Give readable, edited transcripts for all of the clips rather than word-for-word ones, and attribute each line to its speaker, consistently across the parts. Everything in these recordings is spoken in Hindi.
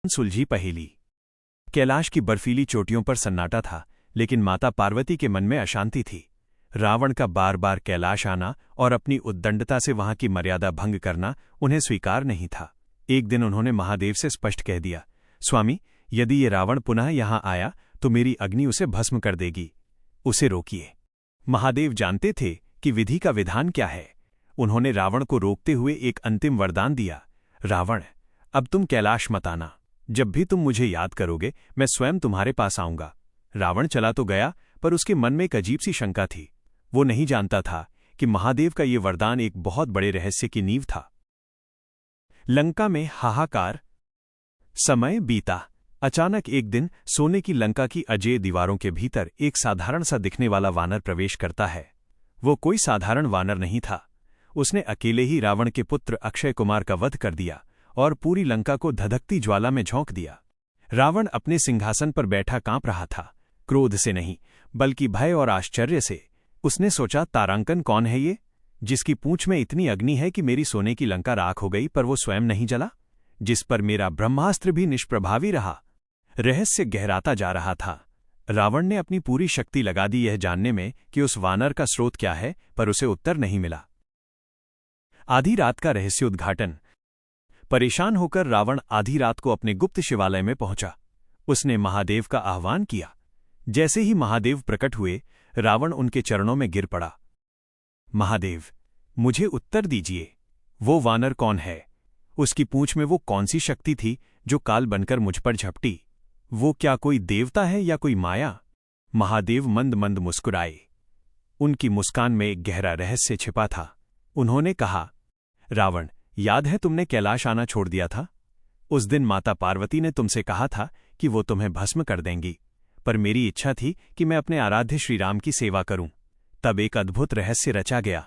Speaker 1: सुलझी पहेली। कैलाश की बर्फीली चोटियों पर सन्नाटा था, लेकिन माता पार्वती के मन में अशांति थी। रावण का बार बार कैलाश आना और अपनी उद्दंडता से वहां की मर्यादा भंग करना उन्हें स्वीकार नहीं था। एक दिन उन्होंने महादेव से स्पष्ट कह दिया, स्वामी, यदि ये रावण पुनः यहां आया तो मेरी अग्नि उसे भस्म कर देगी, उसे रोकिए। महादेव जानते थे कि विधि का विधान क्या है। उन्होंने रावण को रोकते हुए एक अंतिम वरदान दिया, रावण, अब तुम कैलाश मत आना। जब भी तुम मुझे याद करोगे मैं स्वयं तुम्हारे पास आऊंगा। रावण चला तो गया, पर उसके मन में एक अजीब सी शंका थी। वो नहीं जानता था कि महादेव का ये वरदान एक बहुत बड़े रहस्य की नींव था। लंका में हाहाकार। समय बीता। अचानक एक दिन सोने की लंका की अजेय दीवारों के भीतर एक साधारण सा दिखने वाला वानर प्रवेश करता है। वो कोई साधारण वानर नहीं था। उसने अकेले ही रावण के पुत्र अक्षय कुमार का वध कर दिया और पूरी लंका को धधकती ज्वाला में झोंक दिया। रावण अपने सिंहासन पर बैठा कांप रहा था, क्रोध से नहीं बल्कि भय और आश्चर्य से। उसने सोचा, तारांकन कौन है ये, जिसकी पूंछ में इतनी अग्नि है कि मेरी सोने की लंका राख हो गई पर वो स्वयं नहीं जला, जिस पर मेरा ब्रह्मास्त्र भी निष्प्रभावी रहा। रहस्य गहराता जा रहा था। रावण ने अपनी पूरी शक्ति लगा दी यह जानने में कि उस वानर का स्रोत क्या है, पर उसे उत्तर नहीं मिला। आधी रात का रहस्य उद्घाटन। परेशान होकर रावण आधी रात को अपने गुप्त शिवालय में पहुंचा। उसने महादेव का आह्वान किया। जैसे ही महादेव प्रकट हुए, रावण उनके चरणों में गिर पड़ा। महादेव, मुझे उत्तर दीजिए, वो वानर कौन है? उसकी पूंछ में वो कौन सी शक्ति थी जो काल बनकर मुझ पर झपटी? वो क्या कोई देवता है या कोई माया? महादेव मंद मंद मुस्कुराए। उनकी मुस्कान में एक गहरा रहस्य छिपा था। उन्होंने कहा, रावण, याद है तुमने कैलाश आना छोड़ दिया था? उस दिन माता पार्वती ने तुमसे कहा था कि वो तुम्हें भस्म कर देंगी, पर मेरी इच्छा थी कि मैं अपने आराध्य श्रीराम की सेवा करूं। तब एक अद्भुत रहस्य रचा गया।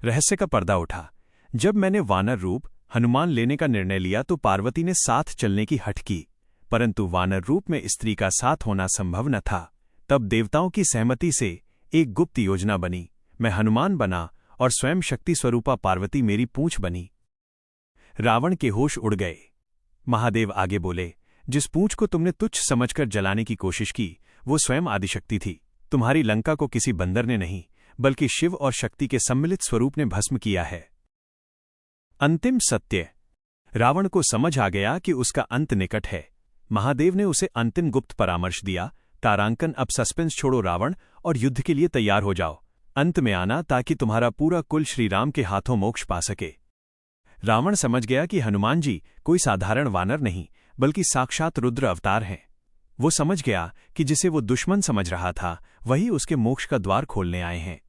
Speaker 1: रहस्य का पर्दा उठा। जब मैंने वानर रूप हनुमान लेने का निर्णय लिया तो पार्वती ने साथ चलने की हठ की, परंतु वानर रूप में स्त्री का साथ होना संभव न था। तब देवताओं की सहमति से एक गुप्त योजना बनी। मैं हनुमान बना और स्वयं शक्ति स्वरूपा पार्वती मेरी पूंछ बनी। रावण के होश उड़ गए। महादेव आगे बोले, जिस पूंछ को तुमने तुच्छ समझकर जलाने की कोशिश की, वो स्वयं आदिशक्ति थी। तुम्हारी लंका को किसी बंदर ने नहीं, बल्कि शिव और शक्ति के सम्मिलित स्वरूप ने भस्म किया है। अंतिम सत्य। रावण को समझ आ गया कि उसका अंत निकट है। महादेव ने उसे अंतिम गुप्त परामर्श दिया, तारांकन, अब सस्पेंस छोड़ो रावण, और युद्ध के लिए तैयार हो जाओ। अंत में आना ताकि तुम्हारा पूरा कुल श्रीराम के हाथों मोक्ष पा सके। रावण समझ गया कि हनुमान जी कोई साधारण वानर नहीं, बल्कि साक्षात रुद्र अवतार हैं। वो समझ गया कि जिसे वो दुश्मन समझ रहा था, वही उसके मोक्ष का द्वार खोलने आए हैं।